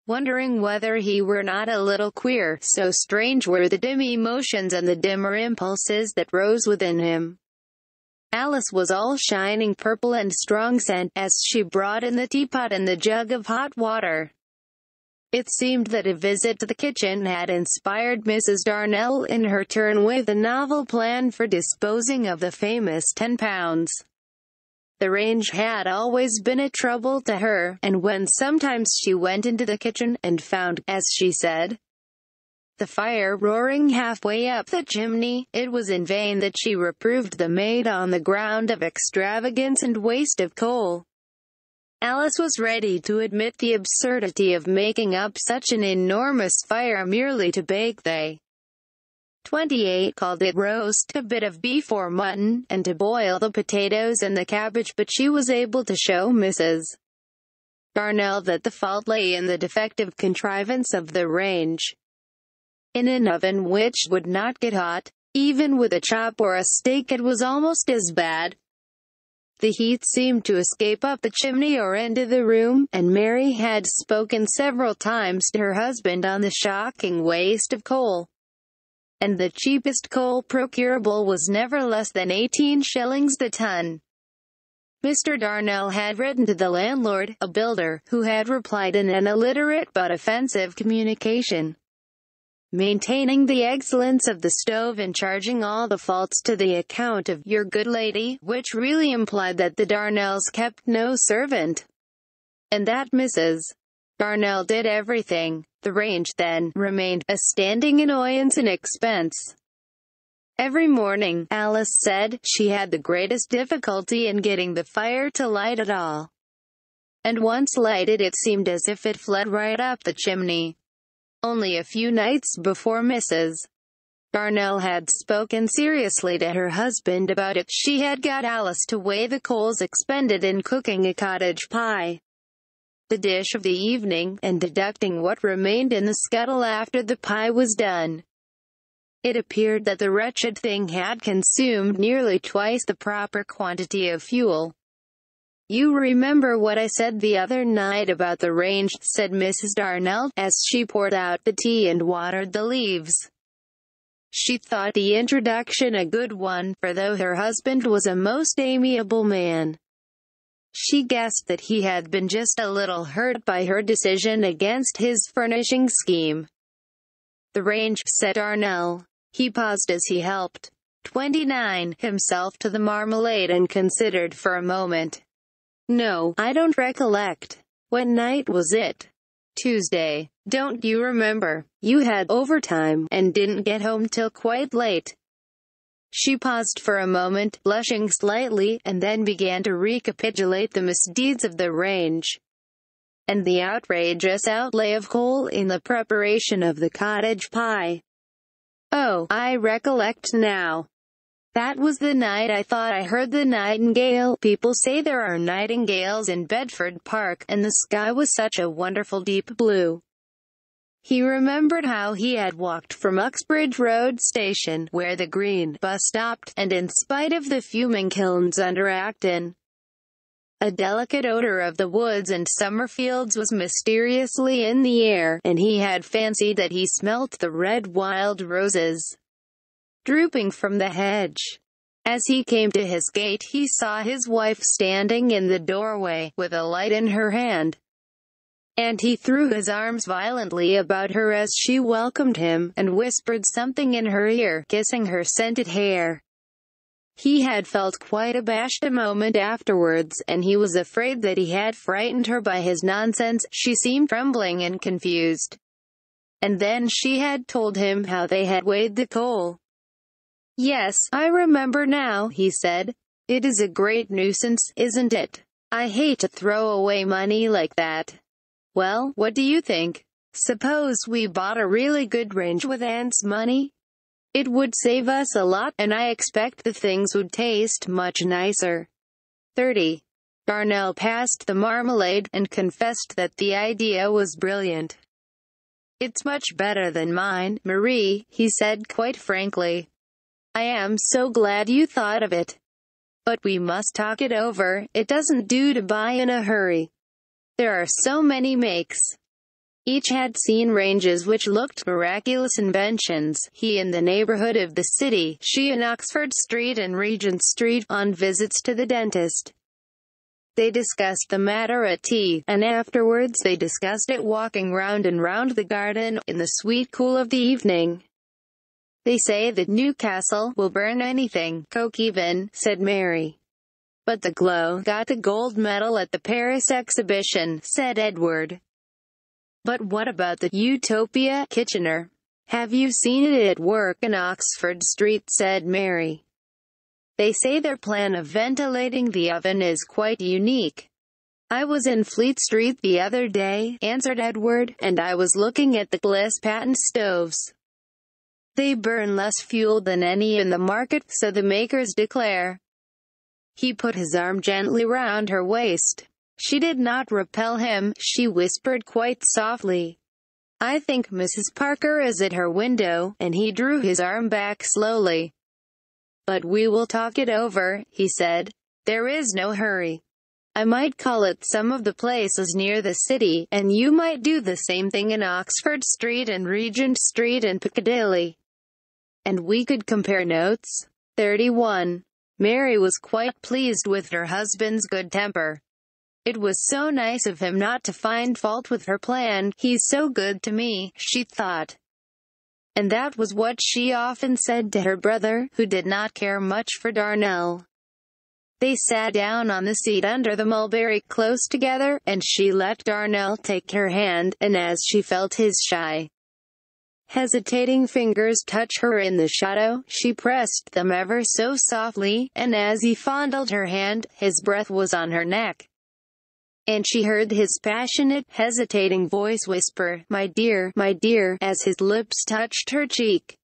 wondering whether he were not a little queer, so strange were the dim emotions and the dimmer impulses that rose within him. Alice was all shining purple and strong scent, as she brought in the teapot and the jug of hot water. It seemed that a visit to the kitchen had inspired Mrs. Darnell in her turn with a novel plan for disposing of the famous £10. The range had always been a trouble to her, and when sometimes she went into the kitchen, and found, as she said, the fire roaring halfway up the chimney, it was in vain that she reproved the maid on the ground of extravagance and waste of coal. Alice was ready to admit the absurdity of making up such an enormous fire merely to bake the 28 called it roast, a bit of beef or mutton, and to boil the potatoes and the cabbage, but she was able to show Mrs. Darnell that the fault lay in the defective contrivance of the range. In an oven which would not get hot, even with a chop or a steak, it was almost as bad. The heat seemed to escape up the chimney or into the room, and Mary had spoken several times to her husband on the shocking waste of coal. And the cheapest coal procurable was never less than 18 shillings the ton. Mr. Darnell had written to the landlord, a builder, who had replied in an illiterate but offensive communication, maintaining the excellence of the stove and charging all the faults to the account of "your good lady," which really implied that the Darnells kept no servant, and that Mrs. Darnell did everything. The range, then, remained a standing annoyance and expense. Every morning, Alice said, she had the greatest difficulty in getting the fire to light at all. And once lighted, it seemed as if it fled right up the chimney. Only a few nights before Mrs. Darnell had spoken seriously to her husband about it, she had got Alice to weigh the coals expended in cooking a cottage pie, the dish of the evening, and deducting what remained in the scuttle after the pie was done. It appeared that the wretched thing had consumed nearly twice the proper quantity of fuel. "You remember what I said the other night about the range," said Mrs. Darnell, as she poured out the tea and watered the leaves. She thought the introduction a good one, for though her husband was a most amiable man, she guessed that he had been just a little hurt by her decision against his furnishing scheme. "The range," said Darnell. He paused as he helped 29 himself to the marmalade and considered for a moment. "No, I don't recollect. What night was it? Tuesday. Don't you remember? You had overtime, and didn't get home till quite late. She paused for a moment, blushing slightly, and then began to recapitulate the misdeeds of the range, and the outrageous outlay of coal in the preparation of the cottage pie. Oh, I recollect now. That was the night I thought I heard the nightingale. People say there are nightingales in Bedford Park, and the sky was such a wonderful deep blue. He remembered how he had walked from Uxbridge Road Station, where the green bus stopped, and in spite of the fuming kilns under Acton, a delicate odor of the woods and summer fields was mysteriously in the air, and he had fancied that he smelt the red wild roses drooping from the hedge. As he came to his gate, he saw his wife standing in the doorway, with a light in her hand, and he threw his arms violently about her as she welcomed him, and whispered something in her ear, kissing her scented hair. He had felt quite abashed a moment afterwards, and he was afraid that he had frightened her by his nonsense. She seemed trembling and confused. And then she had told him how they had weighed the coal. "Yes, I remember now," he said. "It is a great nuisance, isn't it? I hate to throw away money like that. Well, what do you think? Suppose we bought a really good range with Aunt's money? It would save us a lot, and I expect the things would taste much nicer." 30. Darnell passed the marmalade, and confessed that the idea was brilliant. "It's much better than mine, Marie," he said quite frankly. "I am so glad you thought of it. But we must talk it over. It doesn't do to buy in a hurry. There are so many makes." Each had seen ranges which looked miraculous inventions, he in the neighborhood of the city, she in Oxford Street and Regent Street, on visits to the dentist. They discussed the matter at tea, and afterwards they discussed it walking round and round the garden, in the sweet cool of the evening. "They say that Newcastle will burn anything, coke even," said Mary. "But the Glow got the gold medal at the Paris exhibition," said Edward. "But what about the Utopia, Kitchener? Have you seen it at work in Oxford Street?" said Mary. "They say their plan of ventilating the oven is quite unique." "I was in Fleet Street the other day," answered Edward, "and I was looking at the Bliss patent stoves. They burn less fuel than any in the market, so the makers declare." He put his arm gently round her waist. She did not repel him. She whispered quite softly, "I think Mrs. Parker is at her window," and he drew his arm back slowly. "But we will talk it over," he said. "There is no hurry. I might call at some of the places near the city, and you might do the same thing in Oxford Street and Regent Street and Piccadilly, and we could compare notes." 31. Mary was quite pleased with her husband's good temper. It was so nice of him not to find fault with her plan. "He's so good to me," she thought. And that was what she often said to her brother, who did not care much for Darnell. They sat down on the seat under the mulberry close together, and she let Darnell take her hand, and as she felt his shy, hesitating fingers touch her in the shadow, she pressed them ever so softly, and as he fondled her hand, his breath was on her neck, and she heard his passionate, hesitating voice whisper, my dear," as his lips touched her cheek.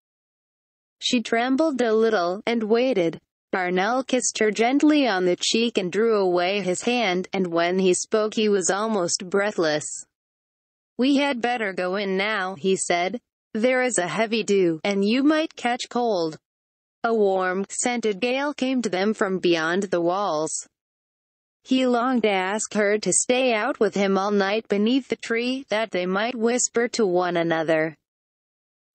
She trembled a little, and waited. Darnell kissed her gently on the cheek and drew away his hand, and when he spoke he was almost breathless. "We had better go in now," he said. "There is a heavy dew, and you might catch cold." A warm, scented gale came to them from beyond the walls. He longed to ask her to stay out with him all night beneath the tree, that they might whisper to one another,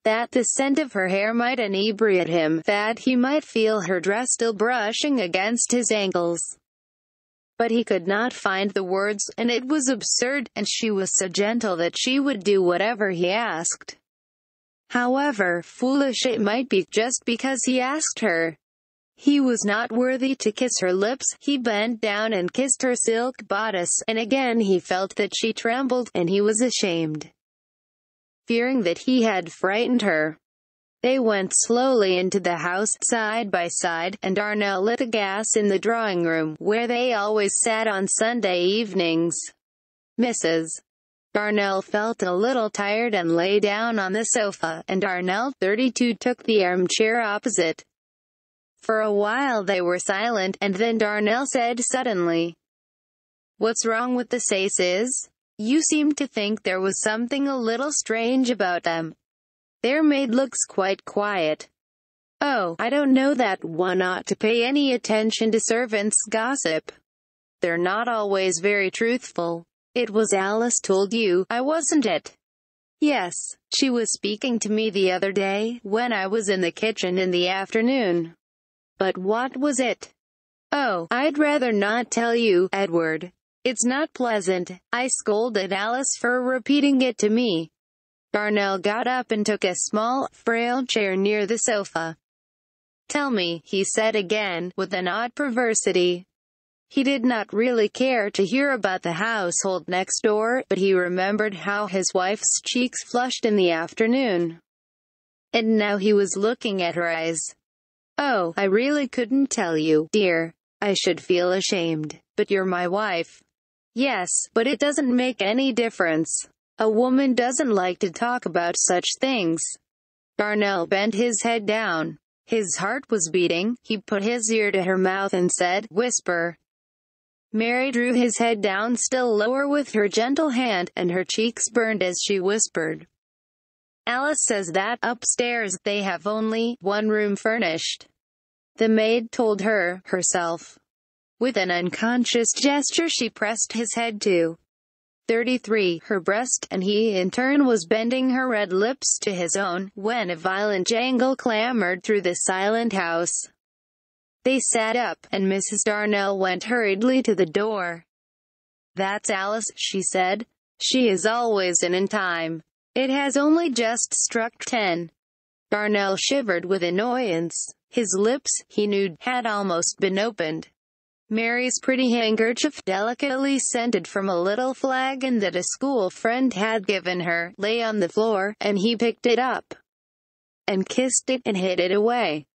that the scent of her hair might inebriate him, that he might feel her dress still brushing against his ankles. But he could not find the words, and it was absurd, and she was so gentle that she would do whatever he asked, however foolish it might be, just because he asked her. He was not worthy to kiss her lips. He bent down and kissed her silk bodice, and again he felt that she trembled, and he was ashamed, fearing that he had frightened her. They went slowly into the house, side by side, and Darnell lit the gas in the drawing room, where they always sat on Sunday evenings. Mrs. Darnell felt a little tired and lay down on the sofa, and Darnell, 32, took the armchair opposite. For a while they were silent, and then Darnell said suddenly, "What's wrong with the Saces? You seem to think there was something a little strange about them. Their maid looks quite quiet." "Oh, I don't know that one ought to pay any attention to servants' gossip. They're not always very truthful. It was Alice told you, wasn't it?" "Yes. She was speaking to me the other day, when I was in the kitchen in the afternoon." "But what was it?" "Oh, I'd rather not tell you, Edward. It's not pleasant. I scolded Alice for repeating it to me." Darnell got up and took a small, frail chair near the sofa. "Tell me," he said again, with an odd perversity. He did not really care to hear about the household next door, but he remembered how his wife's cheeks flushed in the afternoon. And now he was looking at her eyes. "Oh, I really couldn't tell you, dear. I should feel ashamed. But you're my wife." "Yes, but it doesn't make any difference. A woman doesn't like to talk about such things." Darnell bent his head down. His heart was beating. He put his ear to her mouth and said, "Whisper." Mary drew his head down still lower with her gentle hand, and her cheeks burned as she whispered, "Alice says that upstairs they have only one room furnished. The maid told her, herself." With an unconscious gesture she pressed his head to 33, her breast, and he in turn was bending her red lips to his own, when a violent jangle clamored through the silent house. They sat up, and Mrs. Darnell went hurriedly to the door. "That's Alice," she said. "She is always in time. It has only just struck 10. Darnell shivered with annoyance. His lips, he knew, had almost been opened. Mary's pretty handkerchief, delicately scented from a little flagon that a school friend had given her, lay on the floor, and he picked it up and kissed it and hid it away.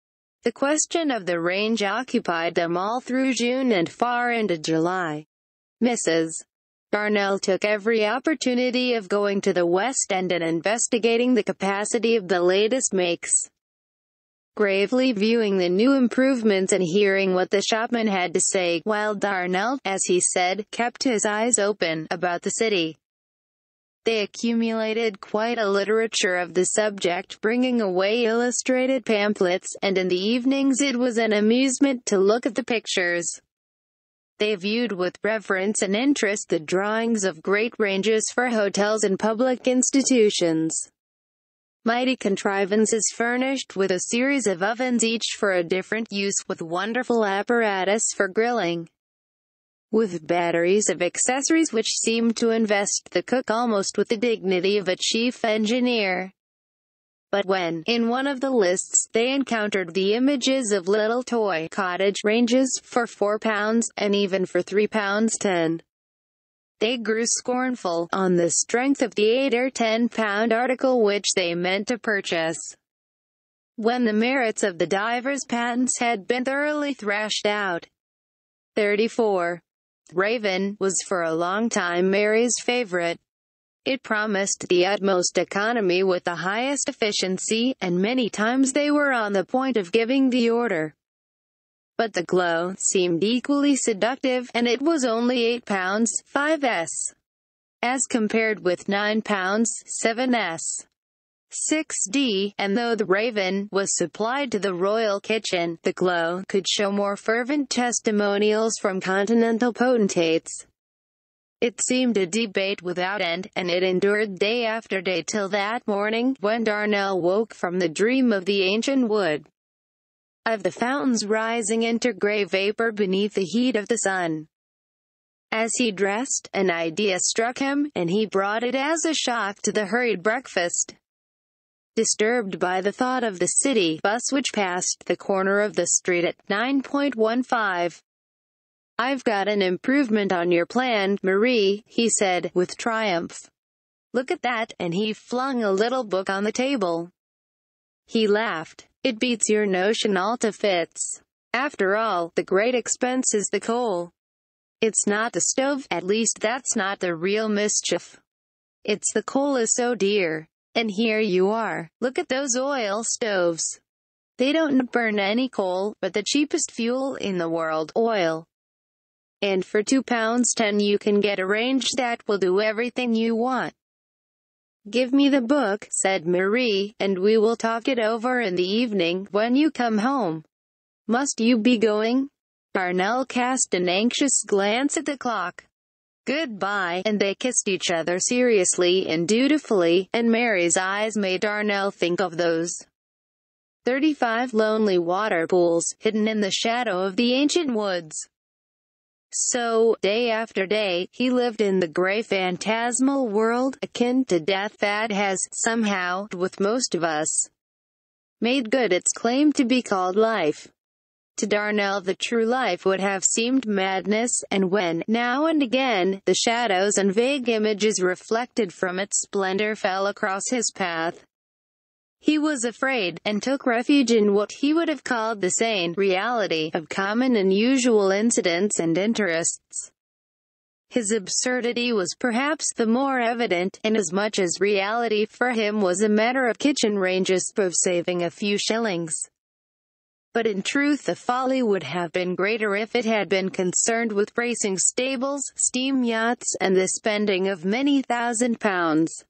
The question of the range occupied them all through June and far into July. Mrs. Darnell took every opportunity of going to the West End and investigating the capacity of the latest makes, gravely viewing the new improvements and hearing what the shopman had to say, while Darnell, as he said, kept his eyes open about the city. They accumulated quite a literature of the subject, bringing away illustrated pamphlets, and in the evenings it was an amusement to look at the pictures. They viewed with reverence and interest the drawings of great ranges for hotels and public institutions. Mighty contrivances furnished with a series of ovens each for a different use, with wonderful apparatus for grilling, with batteries of accessories which seemed to invest the cook almost with the dignity of a chief engineer. But when, in one of the lists, they encountered the images of little toy cottage ranges for £4, and even for £3.10, they grew scornful, on the strength of the £8 or £10 article which they meant to purchase. When the merits of the divers patents had been thoroughly thrashed out. 34. Raven was for a long time Mary's favorite. It promised the utmost economy with the highest efficiency, and many times they were on the point of giving the order. But the glow seemed equally seductive, and it was only £8, 5s, as compared with £9, 7s, 6d, and though the Raven was supplied to the royal kitchen, the glow could show more fervent testimonials from continental potentates. It seemed a debate without end, and it endured day after day till that morning, when Darnell woke from the dream of the ancient wood, of the fountains rising into grey vapor beneath the heat of the sun. As he dressed, an idea struck him, and he brought it as a shock to the hurried breakfast. disturbed by the thought of the city bus which passed the corner of the street at 9:15. "I've got an improvement on your plan, Marie," he said, with triumph. "Look at that," and he flung a little book on the table. He laughed. "It beats your notion all to fits. After all, the great expense is the coal. It's not the stove, at least that's not the real mischief. It's the coal is so dear. And here you are. Look at those oil stoves. They don't burn any coal, but the cheapest fuel in the world, oil. And for £2.10 you can get a range that will do everything you want." "Give me the book," said Marie, "and we will talk it over in the evening, when you come home. Must you be going?" Darnell cast an anxious glance at the clock. "Goodbye," and they kissed each other seriously and dutifully, and Mary's eyes made Darnell think of those 35 lonely water pools, hidden in the shadow of the ancient woods. So, day after day, he lived in the gray phantasmal world, akin to death, that has, somehow, with most of us, made good its claim to be called life. To Darnell the true life would have seemed madness, and when, now and again, the shadows and vague images reflected from its splendor fell across his path, he was afraid, and took refuge in what he would have called the sane reality of common and usual incidents and interests. His absurdity was perhaps the more evident, inasmuch as reality for him was a matter of kitchen ranges, of saving a few shillings. But in truth the folly would have been greater if it had been concerned with racing stables, steam yachts, and the spending of many £1,000s.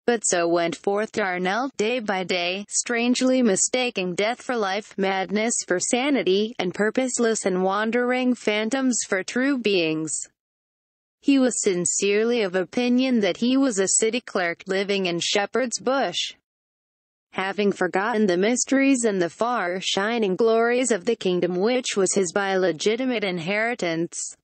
But so went forth Darnell, day by day, strangely mistaking death for life, madness for sanity, and purposeless and wandering phantoms for true beings. He was sincerely of opinion that he was a city clerk, living in Shepherd's Bush, having forgotten the mysteries and the far-shining glories of the kingdom which was his by legitimate inheritance.